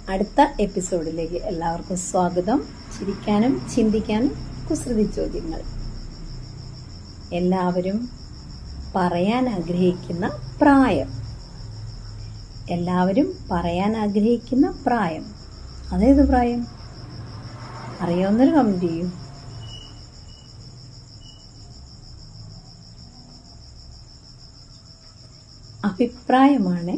അടുത്ത എപ്പിസോഡിലേക്ക് എല്ലാവർക്കും സ്വാഗതം. ചിരിക്കാനും ചിന്തിക്കാനും കുസൃതി ചോദ്യങ്ങൾ. എല്ലാവരും പറയാൻ ആഗ്രഹിക്കുന്ന പ്രായം. എല്ലാവരും പറയാൻ ആഗ്രഹിക്കുന്ന പ്രായം. അതേത് പ്രായം? അറിയാവുന്നൊരു കമന്റ് ചെയ്യൂ. അഭിപ്രായമാണ്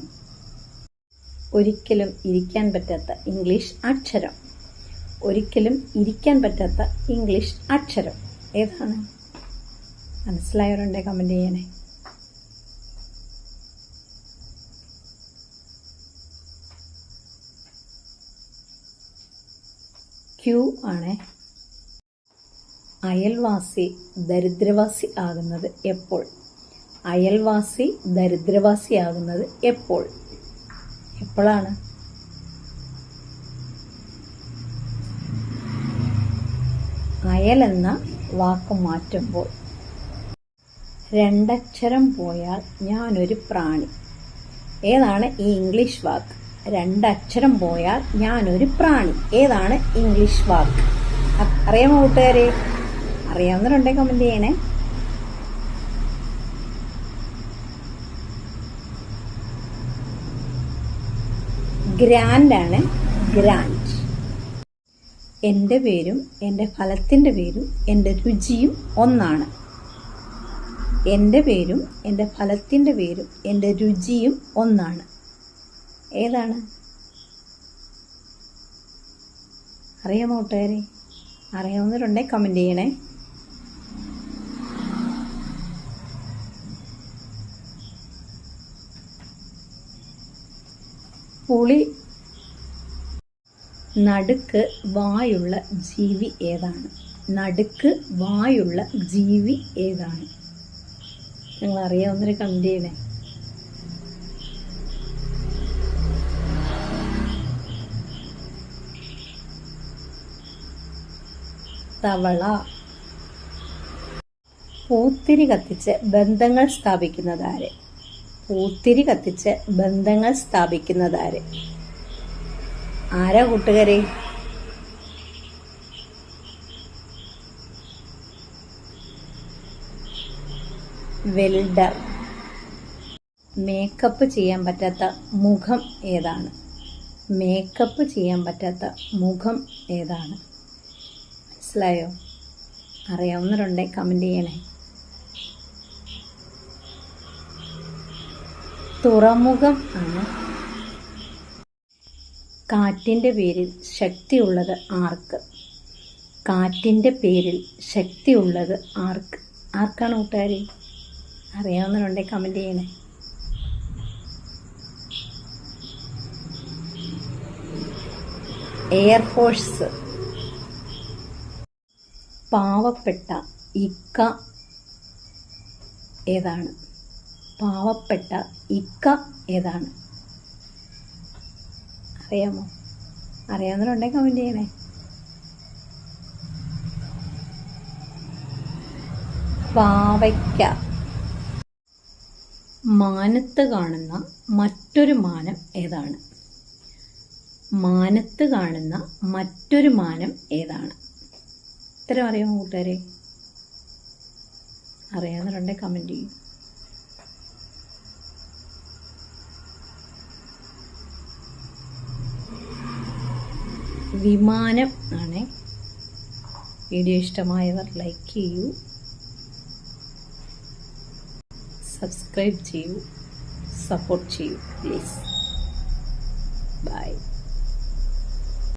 ഒരിക്കലും ഇരിക്കാൻ പറ്റാത്ത ഇംഗ്ലീഷ് അക്ഷരം. ഒരിക്കലും ഇരിക്കാൻ പറ്റാത്ത ഇംഗ്ലീഷ് അക്ഷരം ഏതാണ്? മനസ്സിലായവരുണ്ടെ കമന്റ് ചെയ്യണേ. ക്യൂ ആണ്. അയൽവാസി ദരിദ്രവാസി ആകുന്നത് എപ്പോൾ? അയൽവാസി ദരിദ്രവാസി ആകുന്നത് എപ്പോൾ? എപ്പോഴാണ്? അയൽ എന്ന വാക്ക് മാറ്റുമ്പോൾ. രണ്ടക്ഷരം പോയാൽ ഞാനൊരു പ്രാണി. ഏതാണ് ഈ ഇംഗ്ലീഷ് വാക്ക്? രണ്ടക്ഷരം പോയാൽ ഞാനൊരു പ്രാണി. ഏതാണ് ഇംഗ്ലീഷ് വാക്ക്? അറിയാമോ കൂട്ടുകാരെ? അറിയാവുന്നവരുണ്ടെങ്കിൽ കമന്റ് ചെയ്യണേ. ഗ്രാൻഡ് ആണ്. ഗ്രാൻഡ്. എൻ്റെ പേരും എൻ്റെ ഫലത്തിൻ്റെ പേരും എൻ്റെ രുചിയും ഒന്നാണ്. എൻ്റെ പേരും എൻ്റെ ഫലത്തിൻ്റെ പേരും എൻ്റെ രുചിയും ഒന്നാണ്. ഏതാണ്? അറിയാമോ കൂട്ടുകാരെ? അറിയാവുന്നവരുണ്ടെങ്കിൽ കമന്റ് ചെയ്യണേ. പുളി. നടുക്ക് വായുള്ള ജീവി ഏതാണ്? നടുക്ക് വായുള്ള ജീവി ഏതാണ്? നിങ്ങൾ അറിയാവുന്നൊരു കമന്റ് ചെയ്യണേ. തവള. പൂത്തിരി കത്തിച്ച് ബന്ധങ്ങൾ സ്ഥാപിക്കുന്നതാര്? പൂത്തിരി കത്തിച്ച് ബന്ധങ്ങൾ സ്ഥാപിക്കുന്നതാര്? ആരാ കൂട്ടുകാരെ? വെൽഡർ. മേക്കപ്പ് ചെയ്യാൻ പറ്റാത്ത മുഖം ഏതാണ്? മേക്കപ്പ് ചെയ്യാൻ പറ്റാത്ത മുഖം ഏതാണ്? മനസ്സിലായോ? അറിയാവുന്നവരുണ്ടെങ്കിൽ കമന്റ് ചെയ്യണേ. തുറമുഖം ആണ്. കാറ്റിൻ്റെ പേരിൽ ശക്തിയുള്ളത് ആർക്ക്? കാറ്റിൻ്റെ പേരിൽ ശക്തിയുള്ളത് ആർക്ക്? ആർക്കാണ് കൂട്ടുകാരെ? അറിയാവുന്നവരുണ്ടെങ്കിൽ കമന്റ് ചെയ്യണേ. എയർഫോഴ്സ്. പാവപ്പെട്ട ഇക്ക ഏതാണ്? പാവപ്പെട്ട ഇക്ക ഏതാണ്? അറിയാമോ? അറിയാവുന്നവരുണ്ടെങ്കിൽ കമന്റ് ചെയ്യണേ. പാവയ്ക്ക. മാനത്ത് കാണുന്ന മറ്റൊരു മാനം ഏതാണ്? മാനത്ത് കാണുന്ന മറ്റൊരു മാനം ഏതാണ്? ഇത്തരം അറിയാമോ കൂട്ടുകാരെ? അറിയാവുന്നവരുണ്ടെങ്കിൽ കമന്റ് ചെയ്യും. വിമാനം ആണ്. വീഡിയോ ഇഷ്ടമായവർ ലൈക്ക് ചെയ്യൂ, സബ്സ്ക്രൈബ് ചെയ്യൂ, സപ്പോർട്ട് ചെയ്യൂ പ്ലീസ്. ബൈ.